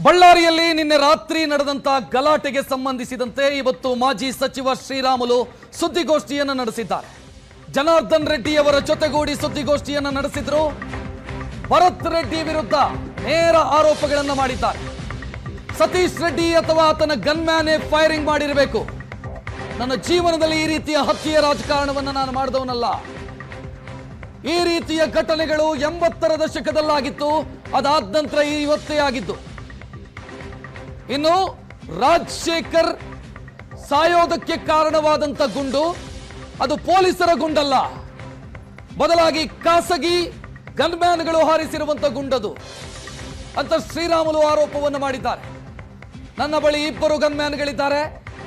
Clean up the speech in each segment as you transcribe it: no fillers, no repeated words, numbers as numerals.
ಬಳ್ಳಾರಿಯಲ್ಲಿ ನಿನ್ನೆ ರಾತ್ರಿ ನಡೆದಂತ ಗಲಾಟೆಗೆ ಸಂಬಂಧಿಸಿದಂತೆ ಇವತ್ತು ಮಾಜಿ ಸಚಿವ ಶ್ರೀರಾಮುಲು ಸುದ್ದಿಗೋಷ್ಠಿಯನ್ನು ನಡೆಸಿದ್ದಾರೆ. ಜನಾರ್ದನ್ ರೆಡ್ಡಿ ಅವರ ಜೊತೆಗೂಡಿ ಸುದ್ದಿಗೋಷ್ಠಿಯನ್ನು ನಡೆಸಿದ್ರು. ಭರತ್ ರೆಡ್ಡಿ ವಿರುದ್ಧ ನೇರ ಆರೋಪಗಳನ್ನು ಮಾಡಿದ್ದಾರೆ. ಸತೀಶ್ ರೆಡ್ಡಿ ಅಥವಾ ಆತನ ಗನ್ಮ್ಯಾನೇ ಫೈರಿಂಗ್ ಮಾಡಿರಬೇಕು. ನನ್ನ ಜೀವನದಲ್ಲಿ ಈ ರೀತಿಯ ಹತ್ಯೆಯ ರಾಜಕಾರಣವನ್ನು ನಾನು ಮಾಡಿದವನಲ್ಲ. ಈ ರೀತಿಯ ಘಟನೆಗಳು 80ರ ದಶಕದಲ್ಲಾಗಿತ್ತು, ಅದಾದ ನಂತರ ಇವತ್ತೇ ಆಗಿದ್ದು. ಇನ್ನು ರಾಜಶೇಖರ್ ಸಾಯೋದಕ್ಕೆ ಕಾರಣವಾದಂತ ಗುಂಡು ಅದು ಪೊಲೀಸರ ಗುಂಡಲ್ಲ, ಬದಲಾಗಿ ಖಾಸಗಿ ಗನ್ಮ್ಯಾನ್ಗಳು ಹಾರಿಸಿರುವಂತ ಗುಂಡದು ಅಂತ ಶ್ರೀರಾಮುಲು ಆರೋಪವನ್ನು ಮಾಡಿದ್ದಾರೆ. ನನ್ನ ಬಳಿ 2 ಗನ್ಮ್ಯಾನ್ಗಳಿದ್ದಾರೆ,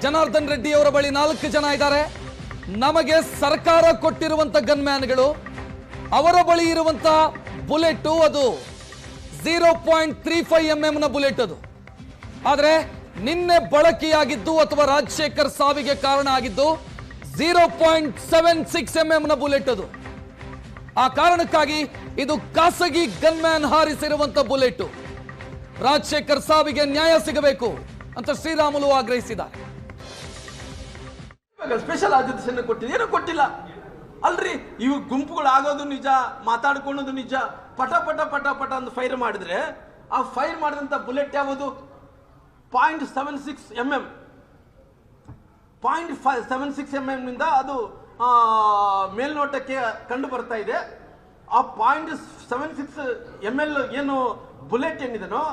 ಜನಾರ್ದನ್ ರೆಡ್ಡಿ ಅವರ ಬಳಿ 4 ಜನ ಇದ್ದಾರೆ. ನಮಗೆ ಸರ್ಕಾರ ಕೊಟ್ಟಿರುವಂತ ಗನ್ಮ್ಯಾನ್ಗಳು, ಅವರ ಬಳಿ ಇರುವಂತ ಬುಲೆಟ್ ಅದು 0.35 mm ನ ಬುಲೆಟ್ ಅದು. ಆದರೆ ನಿನ್ನೆ ಬಳಕೆಯಾಗಿದ್ದು ಅಥವಾ ರಾಜಶೇಖರ್ ಸಾವಿಗೆ ಕಾರಣ ಆಗಿದ್ದು 0.76 mm ನ ಬುಲೆಟ್ ಅದು. ಆ ಕಾರಣಕ್ಕಾಗಿ ಇದು ಖಾಸಗಿ ಗನ್ಮ್ಯಾನ್ ಹಾರಿಸಿರುವಂತ ಬುಲೆಟ್. ರಾಜಶೇಖರ್ ಸಾವಿಗೆ ನ್ಯಾಯ ಸಿಗಬೇಕು ಅಂತ ಶ್ರೀರಾಮುಲು ಆಗ್ರಹಿಸಿದ್ದಾರೆ. ಸ್ಪೆಷಲ್ ಆದೇಶ ಕೊಟ್ಟಿದೆ, ಏನೂ ಕೊಟ್ಟಿಲ್ಲ ಅಲ್ರಿ. ಇವು ಗುಂಪುಗಳು ಆಗೋದು ನಿಜ, ಮಾತಾಡ್ಕೊಳ್ಳೋದು ನಿಜ. ಪಟ ಪಟ ಪಟ ಪಟ ಅಂತ ಫೈರ್ ಮಾಡಿದ್ರೆ ಆ ಫೈರ್ ಮಾಡಿದಂತ ಬುಲೆಟ್ ಯಾವುದು? 0.76 mm. 0.76 mm ನಿಂದ ಅದು ಮೇಲ್ನೋಟಕ್ಕೆ ಕಂಡು ಬರ್ತಾ ಇದೆ. ಆ 0.76 mm ಏನು ಬುಲೆಟ್ ಏನಿದನೋ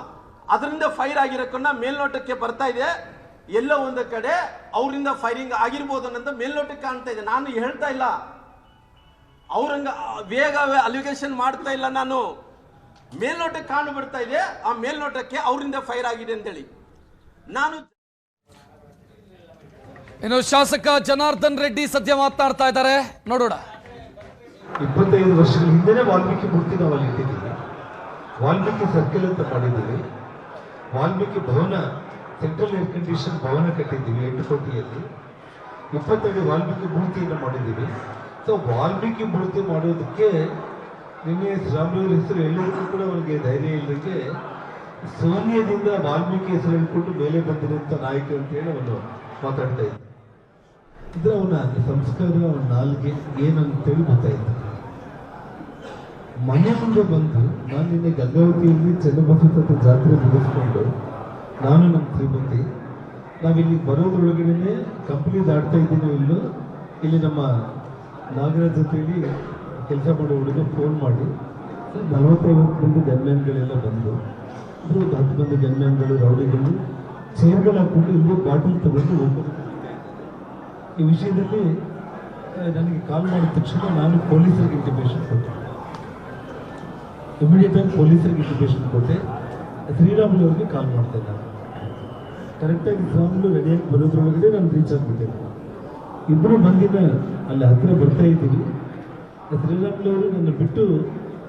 ಅದರಿಂದ ಫೈರ್ ಆಗಿರೋಕನ್ನ ಮೇಲ್ನೋಟಕ್ಕೆ ಬರ್ತಾ ಇದೆ. ಎಲ್ಲೋ ಒಂದು ಕಡೆ ಅವರಿಂದ ಫೈರಿಂಗ್ ಆಗಿರ್ಬೋದು ಅನ್ನೋದು ಮೇಲ್ನೋಟಕ್ಕೆ ಕಾಣ್ತಾ ಇದೆ. ನಾನು ಹೇಳ್ತಾ ಇಲ್ಲ, ಅವ್ರಂಗ ಬೇಗ ಅಲಿಗೇಷನ್ ಮಾಡ್ತಾ ಇಲ್ಲ, ನಾನು ಮೇಲ್ನೋಟಕ್ಕೆ ಕಾಣು ಬರ್ತಾ ಇದೆ. ಆ ಮೇಲ್ನೋಟಕ್ಕೆ ಅವರಿಂದ ಫೈರ್ ಆಗಿದೆ ಅಂತೇಳಿ ನಾನು. ಇನ್ನು ಶಾಸಕ ಜನಾರ್ದನ್ ರೆಡ್ಡಿ ಸದ್ಯ ಮಾತನಾಡ್ತಾ ಇದ್ದಾರೆ, ನೋಡೋಣ. 25 ವರ್ಷಗಳ ಹಿಂದೆನೇ ವಾಲ್ಮೀಕಿ ಮೂರ್ತಿ ನಾವು ಅಲ್ಲಿ ಇಟ್ಟಿದ್ದೀವಿ. ವಾಲ್ಮೀಕಿ ಸರ್ಕಲ್ ಅಂತ ಮಾಡಿದ್ದೀವಿ. ವಾಲ್ಮೀಕಿ ಭವನ, ಸೆಂಟ್ರಲ್ ಏರ್ ಕಂಡೀಷನ್ ಭವನ ಕಟ್ಟಿದ್ದೀವಿ 8 ಕೋಟಿಯಲ್ಲಿ. 22 ವಾಲ್ಮೀಕಿ ಮೂರ್ತಿಯನ್ನು ಮಾಡಿದ್ದೀವಿ. ಸೊ ವಾಲ್ಮೀಕಿ ಮೂರ್ತಿ ಮಾಡೋದಕ್ಕೆ ನಿನ್ನೆ ಶ್ರೀರಾಮುಲು ಹೆಸರು ಎಲ್ಲರಿಗೂ ಕೂಡ ಅವರಿಗೆ ಧೈರ್ಯ ಇಲ್ಲದಕ್ಕೆ ಸೋನಿಯಾದಿಂದ ವಾಲ್ಮೀಕಿ ಹೆಸರು ಹೇಳ್ಕೊಂಡು ಮೇಲೆ ಬಂದಿರುವಂಥ ನಾಯಕ ಅಂತೇಳಿ ಅವನು ಮಾತಾಡ್ತಾ ಇದ್ದ. ಇದ್ರೆ ಅವನ ಸಂಸ್ಕಾರ, ಅವನ ನಾಲ್ಗೆ ಏನಂತೇಳಿ ಗೊತ್ತಾಯ್ತು. ಮನೆ ಮುಂದೆ ಬಂದು ನಾನು ನಿನ್ನೆ ಗಂಗಾವತಿಯಲ್ಲಿ ಚನ್ನಬಸವೇಶ್ವರ ಜಾತ್ರೆ ಮುಗಿಸ್ಕೊಂಡು ನಾನು ನಮ್ಮ ಶ್ರೀಮತಿ ನಾವಿಲ್ಲಿ ಬರೋದ್ರೊಳಗಡೆ ಕಂಪ್ನಿ ದಾಟ್ತಾ ಇದ್ದೀನೋ ಇಲ್ಲೋ, ಇಲ್ಲಿ ನಮ್ಮ ನಾಗರಾಜ್ ಜೊತೆಲಿ ಕೆಲಸ ಮಾಡೋ ಹುಡುಗ ಫೋನ್ ಮಾಡಿ 40-50 ಮಂದಿ ಗನ್ಮ್ಯಾನ್ಗಳೆಲ್ಲ ಬಂದು ಒಂದು 10 ಮಂದಿ ಗನ್ಮ್ಯಾನ್ಗಳು, ರೌಡಿಗಳು ಚೇರ್ಗಳು ಹಾಕ್ಕೊಂಡು ಇಲ್ಲಿ ಬಾಟಲ್ ತಗೊಂಡು ಹೋಗ್ಬೋದು. ಈ ವಿಷಯದಲ್ಲಿ ನನಗೆ ಕಾಲ್ ಮಾಡಿದ ತಕ್ಷಣ ನಾನು ಪೊಲೀಸರಿಗೆ ಇಂಟಿಮೇಷನ್ ಕೊಟ್ಟೆ. ಇಮಿಡಿಯೇಟ್ ಆಗಿ ಪೊಲೀಸರಿಗೆ ಇಂಟಿಮೇಷನ್ ಕೊಟ್ಟೆ. ಶ್ರೀರಾಮುಲು ಅವ್ರಿಗೆ ಕಾಲ್ ಮಾಡ್ತೇನೆ. ನಾನು ಕರೆಕ್ಟಾಗಿ ಶ್ರೀರಾಮುಲು ರೆಡಿಯಾಗಿ ಬರೋದ್ರೊಳಗಡೆ ನಾನು ರೀಚ್ ಆಗಿಬಿಟ್ಟೆ. ಇಬ್ಬರು ಮಂದಿನ ಅಲ್ಲಿ ಹತ್ತಿರ ಬರ್ತಾ ಇದ್ದೀವಿ. ಶ್ರೀರಾಮುಲು ಅವರು ನನ್ನ ಬಿಟ್ಟು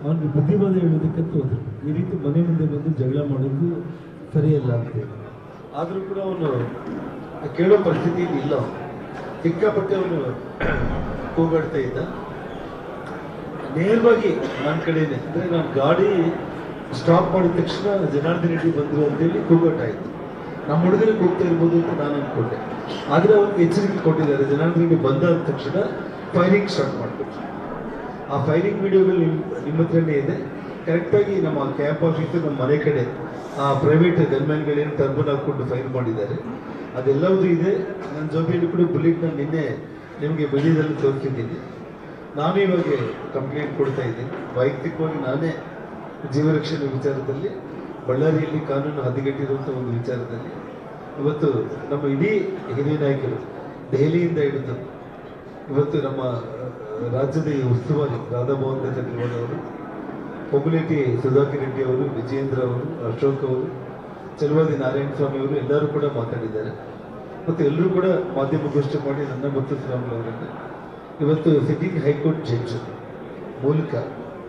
ಅವನಿಗೆ ಬುದ್ಧಿವಾದ ಹೇಳೋದಕ್ಕಂತ ಹೋದ್ರು. ಈ ರೀತಿ ಮನೆ ಮುಂದೆ ಬಂದು ಜಗಳ ಮಾಡೋದು ಸರಿಯಲ್ಲ ಅಂತೇಳಿ. ಆದರೂ ಕೂಡ ಅವನು ಕೇಳೋ ಪರಿಸ್ಥಿತಿ ಇಲ್ಲ. ಸಿಕ್ಕಾಪಟ್ಟೆ ಅವನು ಕೂಗಾಡ್ತಾ ಇದ್ದ. ನೇರವಾಗಿ ನನ್ನ ಕಡೆನೆ, ಅಂದರೆ ನಾನು ಗಾಡಿ ಸ್ಟಾಪ್ ಮಾಡಿದ ತಕ್ಷಣ ಜನಾರ್ದನ್ ರೆಡ್ಡಿ ಬಂದರು ಅಂತೇಳಿ ಕೂಗಾಟಾಯಿತು. ನಮ್ಮ ಹುಡುಗರಿಗೆ ಹೋಗ್ತಾ ಇರ್ಬೋದು ಅಂತ ನಾನು ಅಂದ್ಕೊಂಡೆ. ಆದರೆ ಅವ್ರಿಗೆ ಎಚ್ಚರಿಕೆ ಕೊಟ್ಟಿದ್ದಾರೆ. ಜನಾರ್ದನ್ ರೆಡ್ಡಿ ಬಂದಾದ ತಕ್ಷಣ ಫೈರಿಂಗ್ ಸ್ಟಾರ್ಟ್ ಮಾಡಿಬಿಟ್ಟು ಆ ಫೈರಿಂಗ್ ವಿಡಿಯೋಗಳು ನಿಮ್ಮ ಹತ್ರನೇ ಇದೆ. ಕರೆಕ್ಟಾಗಿ ನಮ್ಮ ಕ್ಯಾಂಪ್ ಆಫೀಸು ನಮ್ಮ ಮನೆ ಕಡೆ ಆ ಪ್ರೈವೇಟ್ ಗನ್ಮ್ಯಾನ್ಗಳೇನು ಟರ್ಬನ್ ಹಾಕ್ಕೊಂಡು ಫೈರ್ ಮಾಡಿದ್ದಾರೆ ಅದೆಲ್ಲವೂ ಇದೆ. ನನ್ನ ಜೊತೆಯಲ್ಲಿ ಕೂಡ ಬುಲೆಟ್ನ ನಿನ್ನೆ ನಿಮಗೆ ಮೀಡಿಯಾದಲ್ಲಿ ತೋರಿಸಿದ್ದೀನಿ. ನಾನು ಇವಾಗ ಕಂಪ್ಲೇಂಟ್ ಕೊಡ್ತಾ ಇದ್ದೀನಿ. ವೈಯಕ್ತಿಕವಾಗಿ ನಾನೇ ಜೀವರಕ್ಷಣೆ ವಿಚಾರದಲ್ಲಿ ಬಳ್ಳಾರಿಯಲ್ಲಿ ಕಾನೂನು ಹದಗೆಟ್ಟಿರುವಂಥ ಒಂದು ವಿಚಾರದಲ್ಲಿ ಇವತ್ತು ನಮ್ಮ ಇಡೀ ಹಿರಿಯ ನಾಯಕರು ದೆಹಲಿಯಿಂದ ಹಿಡಿದು ಇವತ್ತು ನಮ್ಮ ರಾಜ್ಯದ ಈ ಉಸ್ತುವಾರಿ ರಾಧಾಮೋಹನ್ ದಾಸ್ ಅವರು, ಪೊಗುಲೇಟಿ ಸುಧಾಕರ್ ರೆಡ್ಡಿ ಅವರು, ವಿಜಯೇಂದ್ರ ಅವರು, ಅಶೋಕ್ ಅವರು, ಚಲವಾದಿ ನಾರಾಯಣ ಸ್ವಾಮಿ ಅವರು ಎಲ್ಲರೂ ಕೂಡ ಮಾತಾಡಿದ್ದಾರೆ. ಮತ್ತು ಎಲ್ಲರೂ ಕೂಡ ಮಾಧ್ಯಮಗೋಷ್ಠಿ ಮಾಡಿ ನನ್ನ ಮತ್ತು ಶ್ರೀರಾಮುಲು ಅವರನ್ನು ಇವತ್ತು ಸಿಟ್ಟಿಂಗ್ ಹೈಕೋರ್ಟ್ ಜಡ್ಜ್ ಮೂಲಕ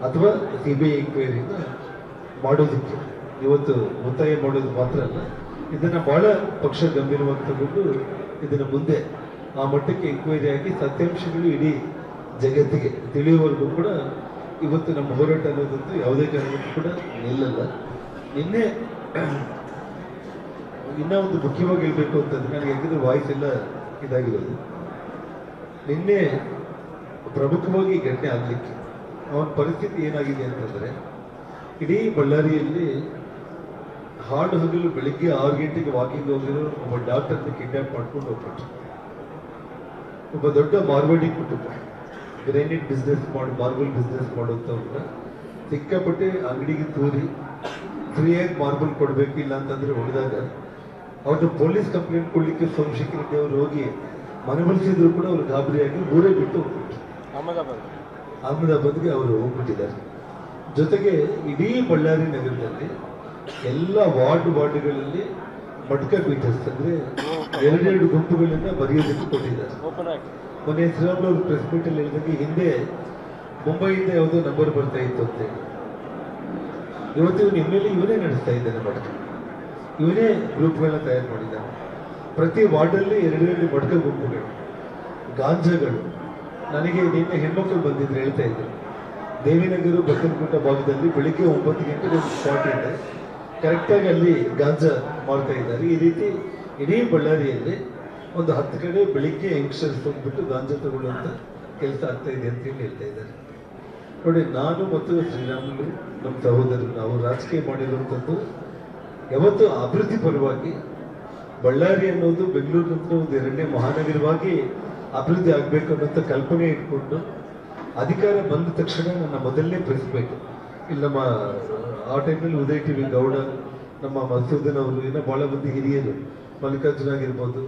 ಅಥವಾ CBI ಎಂಕ್ವೈರಿನ ಮಾಡೋದಕ್ಕೆ ಇವತ್ತು ಒತ್ತಾಯ ಮಾಡೋದು ಮಾತ್ರ ಅಲ್ಲ, ಇದನ್ನು ಭಾಳ ಪಕ್ಷ ಗಂಭೀರವಾಗಿ ತಗೊಂಡು ಇದನ್ನು ಮುಂದೆ ಆ ಮಟ್ಟಕ್ಕೆ ಎಂಕ್ವೈರಿ ಆಗಿ ಸತ್ಯಾಂಶಗಳು ಇಡೀ ಜಗತ್ತಿಗೆ ತಿಳಿಯುವವರೆಗೂ ಕೂಡ ಇವತ್ತು ನಮ್ಮ ಹೋರಾಟ ಅನ್ನೋದಂತೂ ಯಾವುದೇ ಕಾರಣಕ್ಕೂ ಕೂಡ ನಿಲ್ಲಲ್ಲ. ನಿನ್ನೆ ಇನ್ನೂ ಒಂದು ಮುಖ್ಯವಾಗಿ ಹೇಳ್ಬೇಕು ಅಂತಂದ್ರೆ ನನಗೆ ಯಾಕಂದ್ರೆ ವಾಯ್ಸ್ ಎಲ್ಲ ಇದಾಗಿರೋದು. ನಿನ್ನೆ ಪ್ರಮುಖವಾಗಿ ಘಟನೆ ಆಗಲಿಕ್ಕೆ ಅವನ ಪರಿಸ್ಥಿತಿ ಏನಾಗಿದೆ ಅಂತಂದ್ರೆ, ಇಡೀ ಬಳ್ಳಾರಿಯಲ್ಲಿ ಹಾಡು ಹಗಲು ಬೆಳಿಗ್ಗೆ 6 ಗಂಟೆಗೆ ವಾಕಿಂಗ್ ಹೋಗಿರೋ ಒಬ್ಬ ಡಾಕ್ಟರ್ನ ಕಿಡ್ನಾಪ್ ಮಾಡ್ಕೊಂಡು ಹೋಗ್ಬಿಟ್ಟು, ಒಬ್ಬ ದೊಡ್ಡ ಮಾರ್ವಾಡಿ ಕುಟುಂಬ ಗ್ರಾನೈಟ್ ಬಿಸ್ನೆಸ್ ಮಾಡಿ ಮಾರ್ಬಲ್ ಬಿಸ್ನೆಸ್ ಮಾಡುವಂಥವ್ರನ್ನ ಸಿಕ್ಕಾಪಟ್ಟೆ ಅಂಗಡಿಗೆ ತೂರಿ ಫ್ರೀಯಾಗಿ ಮಾರ್ಬಲ್ ಕೊಡಬೇಕು, ಇಲ್ಲ ಅಂತಂದ್ರೆ ಹೊಡೆದಾಗ ಅವ್ರನ್ನ ಪೊಲೀಸ್ ಕಂಪ್ಲೇಂಟ್ ಕೊಡ್ಲಿಕ್ಕೆ ಸೋಮಶೇಖರ್ ಅವರು ಹೋಗಿ ಮನವೊಲಿಸಿದ್ರು ಕೂಡ ಅವ್ರು ಗಾಬರಿಯಾಗಿ ಊರೇ ಬಿಟ್ಟು ಹೋಗ್ಬಿಟ್ಟು ಅಹಮದಾಬಾದ್ಗೆ ಅವರು ಹೋಗ್ಬಿಟ್ಟಿದ್ದಾರೆ. ಜೊತೆಗೆ ಇಡೀ ಬಳ್ಳಾರಿ ನಗರದಲ್ಲಿ ಎಲ್ಲ ವಾರ್ಡ್ಗಳಲ್ಲಿ ಮಡ್ಕ ಬೀಟರ್ಸ್ ಅಂದ್ರೆ 2 ಗುಂಪುಗಳನ್ನ ಬರೆಯೋದಕ್ಕೆ ಕೊಟ್ಟಿದ್ದಾರೆ. ಮೊನ್ನೆ ಶ್ರೀರಾಮ್ಲು ಅವರು ಪ್ರೆಸ್ ಮೀಟ್ ಅಲ್ಲಿ ಹೇಳಿದಾಗ ಹಿಂದೆ ಮುಂಬೈಯಿಂದ ಯಾವುದೋ ನಂಬರ್ ಬರ್ತಾ ಇತ್ತು ಅಂತ ಹೇಳಿ, ಇವತ್ತು ಇವನು ಎಮ್ಮೆಲ್ಲೆ ಇವನೇ ನಡೆಸ್ತಾ ಇದ್ದಾನೆ ಮಡ್ಕ, ಇವನೇ ಗ್ರೂಪ್ಗಳನ್ನ ತಯಾರು ಮಾಡಿದ್ದಾನೆ. ಪ್ರತಿ ವಾರ್ಡಲ್ಲಿ 2 ಮಡ್ಕ ಗುಂಪುಗಳು, ಗಾಂಜಾಗಳು. ನನಗೆ ನಿನ್ನೆ ಹೆಣ್ಮಕ್ಳು ಬಂದಿದ್ರು, ಹೇಳ್ತಾ ಇದ್ರು ದೇವಿನಗರ ಬಕ್ಕನಗುಡ್ಡ ಭಾಗದಲ್ಲಿ ಬೆಳಿಗ್ಗೆ 9 ಗಂಟೆಗೆ ಒಂದು ಸ್ಪಾಟ್ ಇದೆ, ಕರೆಕ್ಟಾಗಿ ಅಲ್ಲಿ ಗಾಂಜಾ ಮಾಡ್ತಾ ಇದ್ದಾರೆ. ಈ ರೀತಿ ಇಡೀ ಬಳ್ಳಾರಿಯಲ್ಲಿ ಒಂದು 10 ಕಡೆ ಬೆಳಿಗ್ಗೆ ಯಂಗ್ಸ್ಟರ್ಸ್ ಹೋಗ್ಬಿಟ್ಟು ಗಾಂಜಾ ತಗೊಳ್ಳುವಂಥ ಕೆಲಸ ಆಗ್ತಾ ಇದೆ ಅಂತ ಹೇಳಿ ಹೇಳ್ತಾ ಇದ್ದಾರೆ. ನೋಡಿ, ನಾನು ಮತ್ತು ಶ್ರೀರಾಮುಲು ನಮ್ಮ ಸಹೋದರರು ನಾವು ರಾಜಕೀಯ ಮಾಡಿರುವಂಥದ್ದು ಯಾವತ್ತು ಅಭಿವೃದ್ಧಿ ಪರವಾಗಿ. ಬಳ್ಳಾರಿ ಅನ್ನೋದು ಬೆಂಗಳೂರಿನಂತ ಒಂದು 2ನೇ ಮಹಾನಗರವಾಗಿ ಅಭಿವೃದ್ಧಿ ಆಗಬೇಕು ಅನ್ನೋಂಥ ಕಲ್ಪನೆ ಇಟ್ಕೊಂಡು ಅಧಿಕಾರ ಬಂದ ತಕ್ಷಣ ನನ್ನ ಮೊದಲನೇ ಪ್ರೆಸ್ಬೇಕು ಇಲ್ಲಿ ನಮ್ಮ ಆ ಟೈಮ್ನಲ್ಲಿ ಉದಯ್ ಟಿವಿ ಗೌಡ, ನಮ್ಮ ಮಸೂದನ್ ಅವರು, ಏನೋ ಭಾಳ ಮಂದಿ ಹಿರಿಯರು, ಮಲ್ಲಿಕಾರ್ಜುನ ಆಗಿರ್ಬೋದು,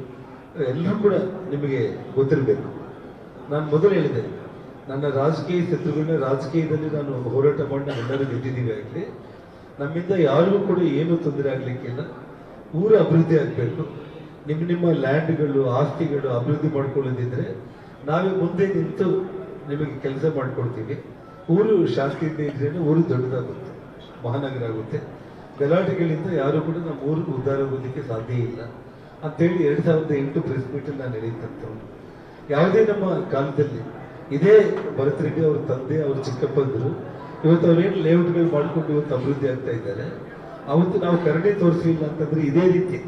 ಎಲ್ಲರೂ ಕೂಡ ನಿಮಗೆ ಗೊತ್ತಿರಬೇಕು. ನಾನು ಮೊದಲು ಹೇಳಿದೆ, ನನ್ನ ರಾಜಕೀಯ ಶತ್ರುಗಳನ್ನ ರಾಜಕೀಯದಲ್ಲಿ ನಾನು ಹೋರಾಟ ಮಾಡಿ ನಾವೆಲ್ಲರೂ ಗೆದ್ದಿದ್ದೀವಿ ಆಗಲಿ, ನಮ್ಮಿಂದ ಯಾರಿಗೂ ಕೂಡ ಏನೂ ತೊಂದರೆ ಆಗಲಿಕ್ಕಿಲ್ಲ. ಊರ ಅಭಿವೃದ್ಧಿ ಆಗಬೇಕು. ನಿಮ್ಮ ಲ್ಯಾಂಡ್ಗಳು ಆಸ್ತಿಗಳು ಅಭಿವೃದ್ಧಿ ಮಾಡ್ಕೊಳ್ಳೋದಿದ್ರೆ ನಾವೇ ಮುಂದೆ ನಿಂತು ನಿಮಗೆ ಕೆಲಸ ಮಾಡಿಕೊಡ್ತೀವಿ. ಊರು ಶಾಂತಿಯಿಂದ ಇದ್ರೇನೆ ಊರು ದೊಡ್ಡದಾಗುತ್ತೆ, ಮಹಾನಗರ ಆಗುತ್ತೆ. ಗಲಾಟೆಗಳಿಂದ ಯಾರು ಕೂಡ ನಮ್ಮ ಊರಿಗೆ ಉದ್ಧಾರ ಆಗೋದಕ್ಕೆ ಸಾಧ್ಯ ಇಲ್ಲ ಅಂತೇಳಿ 2008 ಪ್ರೆಸ್ ಮೀಟಲ್ಲಿ ನಾನು ಹೇಳಿದಂಥವ್ರು. ಯಾವುದೇ ನಮ್ಮ ಕಾಲದಲ್ಲಿ ಇದೇ ಭರತ್ ರೆಡ್ಡಿ ಅವ್ರ ತಂದೆ, ಅವ್ರ ಚಿಕ್ಕಪ್ಪಂದರು ಇವತ್ತು ಅವ್ರೇನು ಲೇಔಟ್ಗಳು ಮಾಡ್ಕೊಂಡು ಇವತ್ತು ಅಭಿವೃದ್ಧಿ ಆಗ್ತಾ ಇದ್ದಾರೆ. ಅವತ್ತು ನಾವು ಕರುಣೆ ತೋರಿಸಲಿಲ್ಲ ಅಂತಂದ್ರೆ ಇದೇ ರೀತಿ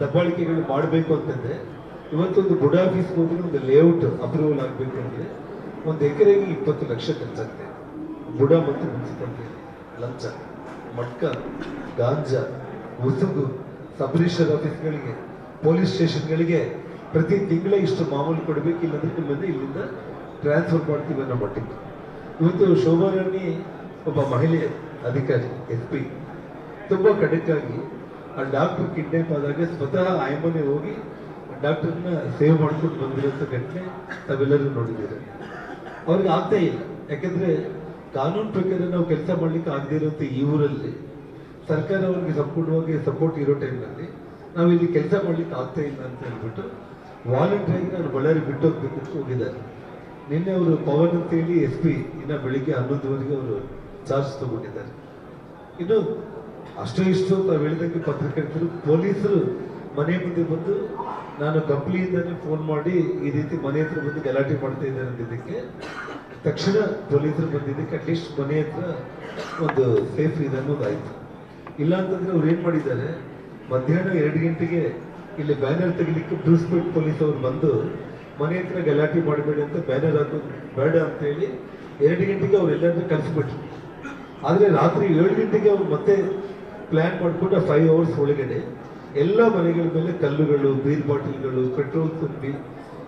ದಬ್ಬಾಳಿಕೆಗಳು ಮಾಡಬೇಕು ಅಂತಂದ್ರೆ ಇವತ್ತೊಂದು ಬುಡ ಆಫೀಸ್ಗೆ ಹೋದ್ರೆ ಒಂದು ಲೇಔಟ್ ಅಪ್ರೂವಲ್ ಆಗಬೇಕು ಅಂದರೆ 1 ಎಕರೆಗೆ 20 ಲಕ್ಷ ಖರ್ಚಾಗ್ತದೆ. ಬುಡ ಮತ್ತು ಮುನ್ಸಿಪಾಲಿಟಿ ಲಂಚ, ಮಟ್ಕ, ಗಾಂಜಾ, ಉಸುಗು, ಸಬ್ ರಿಜಿಸ್ಟರ್ ಆಫೀಸ್ಗಳಿಗೆ, ಪೊಲೀಸ್ ಸ್ಟೇಷನ್ಗಳಿಗೆ ಪ್ರತಿ ತಿಂಗಳ ಇಷ್ಟು ಮಾಮೂಲು ಕೊಡಬೇಕು, ಇಲ್ಲಂದ್ರೆ ನಿಮ್ಮನ್ನು ಇಲ್ಲಿಂದ ಟ್ರಾನ್ಸ್ಫರ್ ಮಾಡ್ತೀವಿ ಅನ್ನೋ ಮಟ್ಟಿಗೆ. ಇವತ್ತು ಶೋಭಾ ರಾಣಿ ಒಬ್ಬ ಮಹಿಳೆ ಅಧಿಕಾರಿ SP ತುಂಬ ಖಡಕ್ಕಾಗಿ ಆ ಡಾಕ್ಟರ್ ಕಿಡ್ನಾಪ್ ಆದಾಗ ಸ್ವತಃ ಆಯಮ್ಮನೆ ಹೋಗಿ ಡಾಕ್ಟರ್ನ ಸೇವ್ ಮಾಡ್ಕೊಂಡು ಬಂದಿರೋಂಥ ಘಟನೆ ತಾವೆಲ್ಲರೂ ನೋಡಿದ್ದೀರಿ. ಅವ್ರಿಗೆ ಆಗ್ತಾ ಇಲ್ಲ, ಯಾಕಂದ್ರೆ ಕಾನೂನು ಪ್ರಕಾರ ನಾವು ಕೆಲಸ ಮಾಡ್ಲಿಕ್ಕೆ ಆಗದೇ ಇರುವಂಥ ಈ ಊರಲ್ಲಿ ಸರ್ಕಾರ ಅವ್ರಿಗೆ ಸಂಪೂರ್ಣವಾಗಿ ಸಪೋರ್ಟ್ ಇರೋ ಟೈಮ್ನಲ್ಲಿ ನಾವು ಇಲ್ಲಿ ಕೆಲಸ ಮಾಡ್ಲಿಕ್ಕೆ ಆಗ್ತಾ ಇಲ್ಲ ಅಂತ ಹೇಳ್ಬಿಟ್ಟು ವಾಲಂಟಿಯರ್ ನಾನು ಬಳ್ಳಾರಿ ಬಿಟ್ಟು ಹೋಗ್ಬೇಕಂತ ಹೋಗಿದ್ದಾರೆ. ನಿನ್ನೆ ಅವರು ಪವನ್ ಅಂತೇಳಿ SP ಇನ್ನು ಬೆಳಿಗ್ಗೆ 11ವರೆಗೆ ಅವರು ಚಾರ್ಜ್ ತಗೊಂಡಿದ್ದಾರೆ. ಇನ್ನು ಅಷ್ಟು ಇಷ್ಟು ತಾವು ಹೇಳಿದಂಗೆ ಪತ್ರಕರ್ತರು, ಪೊಲೀಸರು ಮನೆ ಮುಂದೆ ಬಂದು ನಾನು ಕಂಪ್ನಿಯಿಂದಾನೇ ಫೋನ್ ಮಾಡಿ ಈ ರೀತಿ ಮನೆ ಹತ್ರ ಬಂದು ಗಲಾಟೆ ಮಾಡ್ತಾ ಇದ್ದಾರೆ ಅಂದಿದ್ದಕ್ಕೆ ತಕ್ಷಣ ಪೊಲೀಸರು ಬಂದಿದ್ದಕ್ಕೆ ಅಟ್ಲೀಸ್ಟ್ ಮನೆ ಹತ್ರ ಒಂದು ಸೇಫ್ ಇದೆ ಅನ್ನೋದಾಯ್ತು. ಇಲ್ಲ ಅಂತಂದ್ರೆ ಅವ್ರು ಏನ್ ಮಾಡಿದ್ದಾರೆ, ಮಧ್ಯಾಹ್ನ 2 ಗಂಟೆಗೆ ಇಲ್ಲಿ ಬ್ಯಾನರ್ ತೆಗಿಲಿಕ್ಕೆ ಬ್ರೂಸ್ಪೇಟ್ ಪೊಲೀಸ್ ಅವ್ರು ಬಂದು ಮನೆ ಹತ್ರ ಗಲಾಟೆ ಮಾಡಬೇಡಿ ಅಂತ ಬ್ಯಾನರ್ ಹಾಕೋದು ಬೇಡ ಅಂತ ಹೇಳಿ 2 ಗಂಟೆಗೆ ಅವರೆಲ್ಲರನ್ನ ಕಳಿಸ್ಬಿಟ್ರು. ಆದರೆ ರಾತ್ರಿ 7 ಗಂಟೆಗೆ ಅವ್ರು ಮತ್ತೆ ಪ್ಲಾನ್ ಮಾಡಿಕೊಂಡು 5 ಅವರ್ಸ್ ಒಳಗಡೆ ಎಲ್ಲ ಮನೆಗಳ ಮೇಲೆ ಕಲ್ಲುಗಳು, ಬೀರ್ ಬಾಟಲ್ಗಳು, ಪೆಟ್ರೋಲ್ ತುಂಬಿ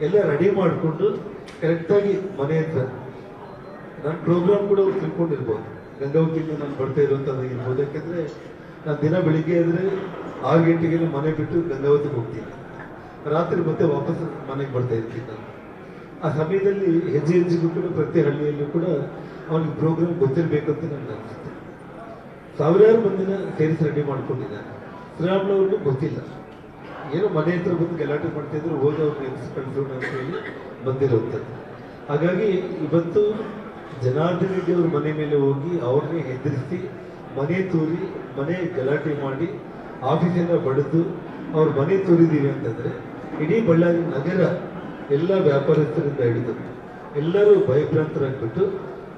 ಎಲ್ಲ ರೆಡಿ ಮಾಡಿಕೊಂಡು ಕರೆಕ್ಟಾಗಿ ಮನೆ ಹತ್ರ ನನ್ನ ಪ್ರೋಗ್ರಾಮ್ ಕೂಡ ಅವ್ರು ತಿಳ್ಕೊಂಡಿರ್ಬೋದು. ಗಂಗಾವತಿಯಿಂದ ನಾನು ಬರ್ತಾ ಇರುವಂಥದ್ದು ಇರ್ಬೋದು. ಯಾಕೆಂದರೆ ನಾನು ದಿನ ಬೆಳಿಗ್ಗೆ ಅಂದರೆ 6 ಗಂಟೆಗೆಲ್ಲ ಮನೆ ಬಿಟ್ಟು ಗಂಗಾವತಿಗೆ ಹೋಗ್ತೀನಿ, ರಾತ್ರಿ ಮತ್ತೆ ವಾಪಸ್ ಮನೆಗೆ ಬರ್ತಾ ಇರ್ತೀನಿ ನಾನು. ಆ ಸಮಯದಲ್ಲಿ ಹೆಜ್ಜೆ ಹೆಜ್ಜೆಗೂ ಕೂಡ ಪ್ರತಿ ಹಳ್ಳಿಯಲ್ಲೂ ಕೂಡ ಅವನಿಗೆ ಪ್ರೋಗ್ರಾಮ್ ಗೊತ್ತಿರಬೇಕಂತ ನನಗೆ ಅನಿಸುತ್ತೆ. ಸಾವಿರಾರು ಮಂದಿನ ಸೇರಿಸಿ ರೆಡಿ ಮಾಡ್ಕೊಂಡಿದ್ದಾನೆ. ಶ್ರೀರಾಮ್ಲು ಅವ್ರಿಗೂ ಗೊತ್ತಿಲ್ಲ, ಏನೋ ಮನೆ ಹತ್ರ ಬಂದು ಗಲಾಟೆ ಮಾಡ್ತಾ ಇದ್ರು, ಹೋಗಿ ಅವ್ರನ್ನ ಎಬ್ಸಿ ಕಳಿಸೋಣ ಅಂತ ಹೇಳಿ ಬಂದಿರುವಂಥದ್ದು. ಹಾಗಾಗಿ ಇವತ್ತು ಜನಾರ್ದನ್ ರೆಡ್ಡಿ ಅವ್ರ ಮನೆ ಮೇಲೆ ಹೋಗಿ ಅವ್ರನ್ನೇ ಹೆದರಿಸಿ ಮನೆ ತೂರಿ ಮನೆ ಗಲಾಟೆ ಮಾಡಿ ಆಫೀಸೆಲ್ಲ ಬಡಿದು ಅವ್ರ ಮನೆ ತೋರಿದೀವಿ ಅಂತಂದ್ರೆ ಇಡೀ ಬಳ್ಳಾರಿ ನಗರ ಎಲ್ಲ ವ್ಯಾಪಾರಸ್ಥರಿಂದ ಹಿಡಿದು ಎಲ್ಲರೂ ಭಯಭ್ರಾಂತರಾಗ್ಬಿಟ್ಟು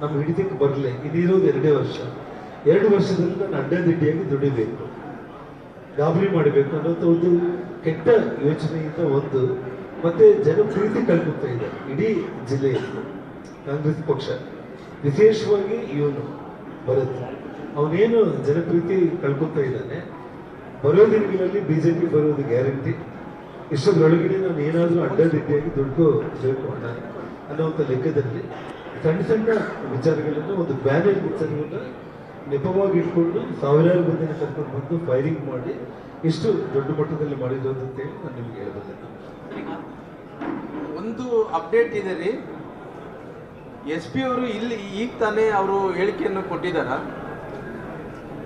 ನಮ್ಮ ಹಿಡಿತಕ್ಕೆ ಬರಲಿ. ಇದಿರೋದು 2 ವರ್ಷ. 2 ವರ್ಷದಲ್ಲಿ ನಾನು ಅಡ್ಡದಿಡ್ಡಿಯಾಗಿ ದುಡಿಬೇಕು. ಗಾಬರಿ ಮಾಡಬೇಕು ಅನ್ನೋಂಥ ಒಂದು ಕೆಟ್ಟ ಯೋಚನೆಯಿಂದ ಒಂದು ಮತ್ತೆ ಜನಪ್ರೀತಿ ಕಳ್ಕೊತಾ ಇದೆ ಇಡೀ ಜಿಲ್ಲೆಯಲ್ಲಿ ಕಾಂಗ್ರೆಸ್ ಪಕ್ಷ, ವಿಶೇಷವಾಗಿ ಇವನು ಭರತ್ ಅವನೇನು ಜನಪ್ರೀತಿ ಕಳ್ಕೊತಾ ಇದ್ದಾನೆ. ಬರೋ ದಿನಗಳಲ್ಲಿ ಬಿಜೆಪಿ ಬರೋದು ಗ್ಯಾರಂಟಿ. ಇಷ್ಟೊಳಗಡೆ ನಾನು ಏನಾದರೂ ಅಡ್ಡದಿಡ್ಡಿಯಾಗಿ ದುಡ್ಡು ತಿಳ್ಕೊಳ್ಳೋಣ ಅನ್ನೋಂಥ ಲೆಕ್ಕದಲ್ಲಿ ಸಣ್ಣ ಸಣ್ಣ ವಿಚಾರಗಳನ್ನು ಒಂದು ಬ್ಯಾನರ್ ವಿಚಾರವನ್ನು ನೆಪವಾಗಿ ಇಟ್ಕೊಂಡು ಸಾವಿರಾರು ಮಂದಿನ ಕರ್ಕೊಂಡು ಬಂದು ಫೈರಿಂಗ್ ಮಾಡಿ ಎಷ್ಟು ದೊಡ್ಡ ಮಟ್ಟದಲ್ಲಿ ಮಾಡಿರೋದು ಅಂತೇಳಿ ನಾನು ನಿಮ್ಗೆ ಹೇಳ್ಬಲ್ಲೆ. ಒಂದು ಅಪ್ಡೇಟ್ ಇದೆ ರೀ, ಎಸ್ ಪಿ ಅವರು ಇಲ್ಲಿ ಈಗ ತಾನೇ ಅವರು ಹೇಳಿಕೆಯನ್ನು ಕೊಟ್ಟಿದ್ದಾರ,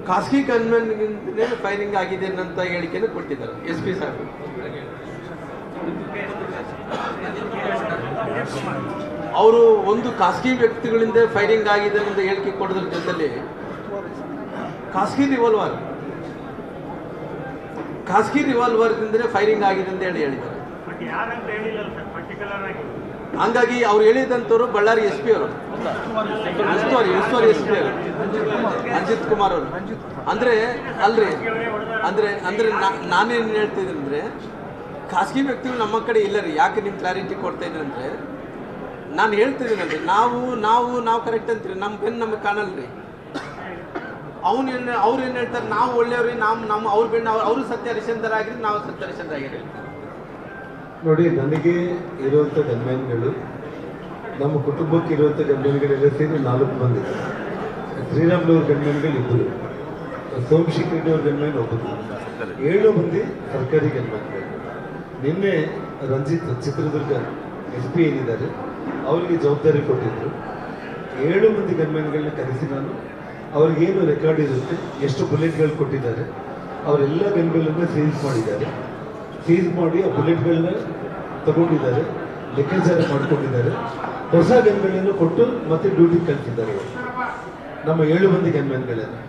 ಖಾಸಗಿ ಗನ್ಮೆನ್ಗಿಂತಲೇ ಫೈರಿಂಗ್ ಆಗಿದೆ ಅಂತ ಹೇಳಿಕೆಯನ್ನು ಕೊಟ್ಟಿದ್ದಾರೆ ಎಸ್ ಪಿ ಸಾಹೇಬ್. ಅವರು ಒಂದು ಖಾಸಗಿ ವ್ಯಕ್ತಿಗಳಿಂದ ಫೈರಿಂಗ್ ಆಗಿದೆ ಅಂತ ಹೇಳಿಕೆ ಕೊಡೋದ್ರ ಜೊತೆಲಿ ಖಾಸಗಿ ರಿವಾಲ್ವರ್ದಿಂದಲೇ ಫೈರಿಂಗ್ ಆಗಿದೆ ಅಂತ ಹೇಳಿದ್ದಾರೆ. ಹಂಗಾಗಿ ಅವ್ರು ಹೇಳಿದಂಥವ್ರು ಬಳ್ಳಾರಿ ಎಸ್ ಪಿ ಅವರು, ಉಸ್ತುವಾರಿ ಎಸ್ ಪಿ ಅವರು ಅಜಿತ್ ಕುಮಾರ್ ಅವರು. ಅಂದ್ರೆ ಅಲ್ರಿ, ಅಂದ್ರೆ ನಾನೇನು ಹೇಳ್ತಿದ್ದೀನಿ ಅಂದ್ರೆ ಖಾಸಗಿ ವ್ಯಕ್ತಿಗಳು ನಮ್ಮ ಕಡೆ ಇಲ್ಲ ರೀ. ಯಾಕೆ ನಿಮ್ಗೆ ಕ್ಲಾರಿಟಿ ಕೊಡ್ತಾ ಇದ್ದೀನಿ ಅಂದ್ರೆ ನಾನು ಹೇಳ್ತಿದ್ದೀನಲ್ರಿ, ನಾವು ಕರೆಕ್ಟ್ ಅಂತೀರಿ, ನಮ್ಮ ಬೆನ್ನು ನಮಗೆ ಕಾಣಲ್ರಿ. ಅವ್ರು ಏನು ಹೇಳ್ತಾರೆ, ನಾವು ಒಳ್ಳೆಯವ್ರಿ, ಅವ್ರ ಬೆನ್ನು ಅವರು ಸತ್ಯ ಹರಿಶ್ಚಂದ್ರ ಆಗಿರಿ, ನಾವು ಸತ್ಯ ಹರಿಶ್ಚಂದ್ರ ಆಗಿರಿ. ನೋಡಿ, ನನಗೆ ಇರುವಂಥ ಗನ್ಮ್ಯಾನ್ಗಳು, ನಮ್ಮ ಕುಟುಂಬಕ್ಕೆ ಇರುವಂಥ ಗನ್ಮ್ಯಾನ್ಗಳೆಲ್ಲ ಸೇರಿ 4 ಮಂದಿ. ಶ್ರೀರಾಮ್ಲವ್ರ ಗನ್ಮ್ಯಾನ್ಗಳು 2, ಸೋಮಶೇಖರ್ ರೆಡ್ಡಿ ಅವ್ರ ಗನ್ಮ್ಯಾನ್ 1, 7 ಮಂದಿ ಸರ್ಕಾರಿ ಗನ್ಮ್ಯಾನ್ಗಳು. ನಿನ್ನೆ ರಂಜಿತ್ ಚಿತ್ರದುರ್ಗ ಎಸ್ ಪಿ ಏನಿದ್ದಾರೆ ಅವರಿಗೆ ಜವಾಬ್ದಾರಿ ಕೊಟ್ಟಿದ್ರು. 7 ಮಂದಿ ಗನ್ಮ್ಯಾನ್ಗಳನ್ನ ಕರೆಸಿ ನಾನು ಅವ್ರಿಗೇನು ರೆಕಾರ್ಡ್ ಇರುತ್ತೆ, ಎಷ್ಟು ಬುಲೆಟ್ಗಳು ಕೊಟ್ಟಿದ್ದಾರೆ, ಅವರೆಲ್ಲ ಗನ್ಗಳನ್ನು ಸೀಸ್ ಮಾಡಿ ಆ ಬುಲೆಟ್ಗಳನ್ನ ತಗೊಂಡಿದ್ದಾರೆ, ಲೆಕ್ಕಾಚಾರ ಮಾಡ್ಕೊಂಡಿದ್ದಾರೆ. ಹೊಸ ಗನ್ಗಳನ್ನು ಕೊಟ್ಟು ಮತ್ತೆ ಡ್ಯೂಟಿ ಕಲ್ತಿದ್ದಾರೆ ನಮ್ಮ 7 ಮಂದಿ ಗನ್ಮ್ಯಾನ್ಗಳನ್ನು.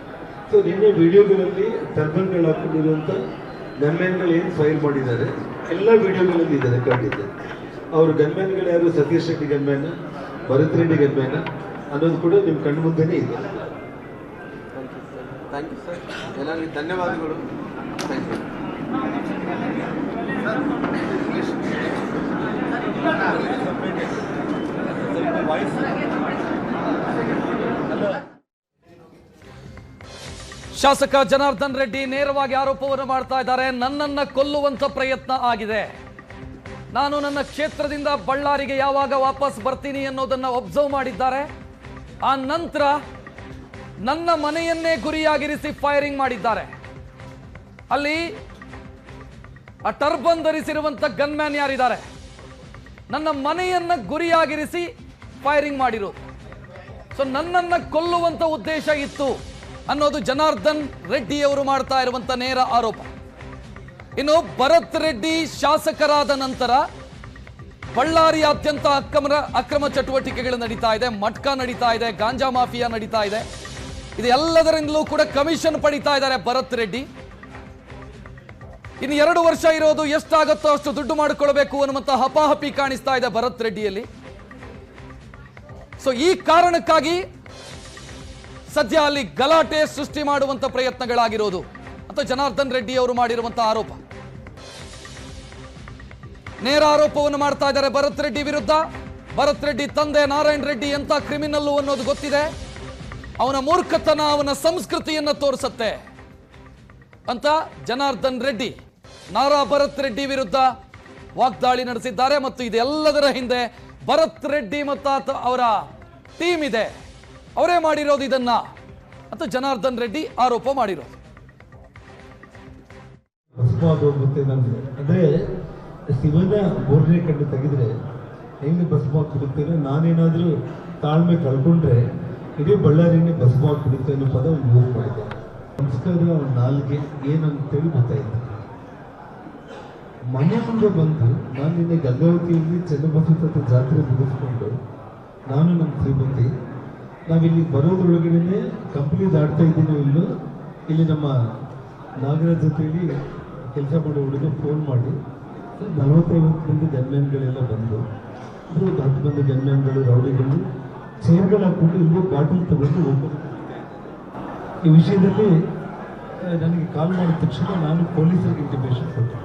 ಸೊ ನಿನ್ನೆ ವಿಡಿಯೋಗಳಲ್ಲಿ ಟರ್ಬನ್ಗಳು ಹಾಕೊಂಡಿರುವಂಥ ಗನ್ಮ್ಯಾನ್ಗಳು ಏನು ಫೈಲ್ ಮಾಡಿದ್ದಾರೆ ಎಲ್ಲ ವಿಡಿಯೋಗಳಲ್ಲಿ ಇದೆ, ರೆಕಾರ್ಡ್ ಇದೆ. ಅವರು ಗನ್ಮ್ಯಾನ್ಗಳು ಯಾರು, ಸತೀಶ್ ರೆಡ್ಡಿ ಗನ್ಮ್ಯಾನ, ಭರತ್ ರೆಡ್ಡಿ ಗನ್ಮ್ಯಾನ ಅನ್ನೋದು ಕೂಡ ನಿಮ್ಮ ಕಣ್ಣು ಮುಂದೆನೇ ಇದೆ. ಥ್ಯಾಂಕ್ ಯು ಸರ್, ಎಲ್ಲರಿಗೂ ಧನ್ಯವಾದಗಳು. Thank you. ಶಾಸಕ ಜನಾರ್ದನ್ ರೆಡ್ಡಿ ನೇರವಾಗಿ ಆರೋಪವನ್ನು ಮಾಡ್ತಾ ಇದ್ದಾರೆ. ನನ್ನನ್ನ ಕೊಲ್ಲುವಂತ ಪ್ರಯತ್ನ ಆಗಿದೆ. ನಾನು ನನ್ನ ಕ್ಷೇತ್ರದಿಂದ ಬಳ್ಳಾರಿಗೆ ಯಾವಾಗ ವಾಪಸ್ ಬರ್ತೀನಿ ಅನ್ನೋದನ್ನ ಒಬ್ಸರ್ವ್ ಮಾಡಿದ್ದಾರೆ. ಆ ನಂತರ ನನ್ನ ಮನೆಯನ್ನೇ ಗುರಿಯಾಗಿರಿಸಿ ಫೈರಿಂಗ್ ಮಾಡಿದ್ದಾರೆ. ಅಲ್ಲಿ ಆ ಟರ್ಬನ್ ಧರಿಸಿರುವಂತ ಗನ್ಮ್ಯಾನ್ ಯಾರಿದ್ದಾರೆ, ನನ್ನ ಮನೆಯನ್ನ ಗುರಿಯಾಗಿರಿಸಿ ಫೈರಿಂಗ್ ಮಾಡಿರೋದು. ಸೊ ನನ್ನನ್ನ ಕೊಲ್ಲುವಂತ ಉದ್ದೇಶ ಇತ್ತು ಅನ್ನೋದು ಜನಾರ್ದನ್ ರೆಡ್ಡಿ ಅವರು ಮಾಡ್ತಾ ಇರುವಂತ ನೇರ ಆರೋಪ. ಇನ್ನು ಭರತ್ ರೆಡ್ಡಿ ಶಾಸಕರಾದ ನಂತರ ಬಳ್ಳಾರಿಯಾದ್ಯಂತ ಅಕ್ರಮ ಚಟುವಟಿಕೆಗಳು ನಡೀತಾ ಇದೆ, ಮಟ್ಕಾ ನಡೀತಾ ಇದೆ, ಗಾಂಜಾ ಮಾಫಿಯಾ ನಡೀತಾ ಇದೆ. ಇದು ಎಲ್ಲದರಿಂದಲೂ ಕೂಡ ಕಮಿಷನ್ ಪಡಿತಾ ಇದ್ದಾರೆ ಭರತ್ ರೆಡ್ಡಿ. ಇನ್ನು 2 ವರ್ಷ ಇರೋದು, ಎಷ್ಟಾಗುತ್ತೋ ಅಷ್ಟು ದುಡ್ಡು ಮಾಡಿಕೊಳ್ಬೇಕು ಅನ್ನುವಂತ ಹಪಾಹಪಿ ಕಾಣಿಸ್ತಾ ಇದೆ ಭರತ್ ರೆಡ್ಡಿಯಲ್ಲಿ. ಸೊ ಈ ಕಾರಣಕ್ಕಾಗಿ ಸದ್ಯ ಅಲ್ಲಿ ಗಲಾಟೆ ಸೃಷ್ಟಿ ಮಾಡುವಂತ ಪ್ರಯತ್ನಗಳಾಗಿರೋದು ಅಂತ ಜನಾರ್ದನ್ ರೆಡ್ಡಿ ಅವರು ಮಾಡಿರುವಂತಹ ಆರೋಪ. ನೇರ ಆರೋಪವನ್ನು ಮಾಡ್ತಾ ಇದ್ದಾರೆ ಭರತ್ ರೆಡ್ಡಿ ವಿರುದ್ಧ. ಭರತ್ ರೆಡ್ಡಿ ತಂದೆ ನಾರಾಯಣ್ ರೆಡ್ಡಿ ಎಂತ ಕ್ರಿಮಿನಲ್ಲು ಅನ್ನೋದು ಗೊತ್ತಿದೆ, ಅವನ ಮೂರ್ಖತನ ಅವನ ಸಂಸ್ಕೃತಿಯನ್ನ ತೋರಿಸುತ್ತೆ ಅಂತ ಜನಾರ್ದನ್ ರೆಡ್ಡಿ ನಾರಾ ಭರತ್ ರೆಡ್ಡಿ ವಿರುದ್ಧ ವಾಗ್ದಾಳಿ ನಡೆಸಿದ್ದಾರೆ. ಮತ್ತು ಇದೆಲ್ಲದರ ಹಿಂದೆ ಭರತ್ ರೆಡ್ಡಿ ಮತ್ತು ಅವರ ಟೀಮ್ ಇದೆ, ಅವರೇ ಮಾಡಿರೋದು ಇದನ್ನ ಅಂತ ಜನಾರ್ದನ್ ರೆಡ್ಡಿ ಆರೋಪ ಮಾಡಿರೋದು. ಅಂದ್ರೆ ಶಿವನ 3ನೇ ಕಣ್ಣು ತೆಗೆದ್ರೆ ಹೆಂಗೆ ಭಸ್ಮವಾಗಿ ಬಿಡುತ್ತೇನೆ, ನಾನೇನಾದ್ರೂ ತಾಳ್ಮೆ ಕಳ್ಕೊಂಡ್ರೆ ಇಡೀ ಬಳ್ಳಾರಿನೇ ಭಸ್ಮವಾಗಿ ಬಿಡುತ್ತೆ ಅನ್ನೋ ಪದ ಒಂದು ಯೂಸ್ ಮಾಡಿದೆ. ಸಂಸ್ಕಾರ ನಾಲ್ಗೆ ಏನಂತೇಳಿ ಗೊತ್ತಾಯ್ತು. ಮನೆ ಮುಂದೆ ಬಂದು ನಾನು ನಿನ್ನೆ ಗಂಗಾವತಿಯಲ್ಲಿ ಚನ್ನಬಸವೇಶ್ವರ ಜಾತ್ರೆ ಮುಗಿಸ್ಕೊಂಡು ನಾನು ನಮ್ಮ ಶ್ರೀಮತಿ ನಾವಿಲ್ಲಿ ಬರೋದ್ರೊಳಗಡೆ ಕಂಪ್ನಿ ದಾಟ್ತಾ ಇದ್ದೀನೋ ಇಲ್ಲೋ, ಇಲ್ಲಿ ನಮ್ಮ ನಾಗರಾಜ್ ಜೊತೆಯಲ್ಲಿ ಕೆಲಸ ಮಾಡೋ ಹುಡುಗ ಫೋನ್ ಮಾಡಿ 40-50 ಮಂದಿ ಗನ್ಮ್ಯಾನ್ಗಳೆಲ್ಲ ಬಂದು, ಒಂದು 10 ಮಂದಿ ಗನ್ಮ್ಯಾನ್ಗಳು ರೌಡಿಗಳು ಚೇರ್ಗಳು ಹಾಕ್ಕೊಂಡು ಇಲ್ಲಿ ಬಾಟಲ್ ತಗೊಂಡು ಹೋಗ್ಬೋದು. ಈ ವಿಷಯದಲ್ಲಿ ನನಗೆ ಕಾಲ್ ಮಾಡಿದ ತಕ್ಷಣ ನಾನು ಪೊಲೀಸರಿಗೆ ಇಂಟಿಮೇಷನ್ ಕೊಟ್ಟೆ.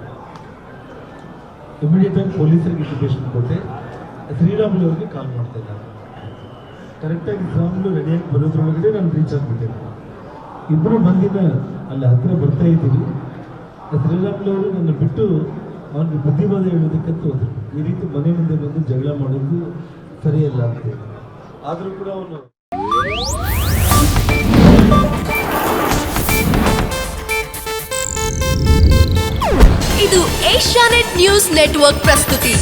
ಇಮಿಡಿಯೇಟ್ ಆಗಿ ಪೊಲೀಸರಿಗೆ ಇಂಟಿಮೇಷನ್ ಕೊಟ್ಟೆ. ಶ್ರೀರಾಮುಲು ಅವ್ರಿಗೆ ಕಾಲ್ ಮಾಡ್ತಾ ಇದ್ದಾರೆ. ಕರೆಕ್ಟಾಗಿ ಶ್ರೀರಾಮುಲು ರೆಡಿಯಾಗಿ ಬರೋದ್ರೊಳಗಡೆ ನಾನು ರೀಚ್ ಆಗಿಬಿಟ್ಟೆ. ಇಬ್ಬರು ಬಂದಿನ ಅಲ್ಲಿ ಹತ್ತಿರ ಬರ್ತಾ ಇದ್ದೀವಿ. ಶ್ರೀರಾಮುಲು ಅವರು ನನ್ನ ಬಿಟ್ಟು ಅವನಿಗೆ ಬುದ್ಧಿವಾದ ಹೇಳೋದಕ್ಕಂತ ಹೋದ್ರು. ಈ ರೀತಿ ಮನೆ ಮುಂದೆ ಬಂದು ಜಗಳ ಮಾಡೋದು ಸರಿಯಲ್ಲ ಅಂತೇಳಿ. ಆದರೂ ಕೂಡ ಅವನು ಇದು ಏಷ್ಯಾನೆಟ್ ನ್ಯೂಸ್ ನೆಟ್ವರ್ಕ್ ಪ್ರಸ್ತುತಿ.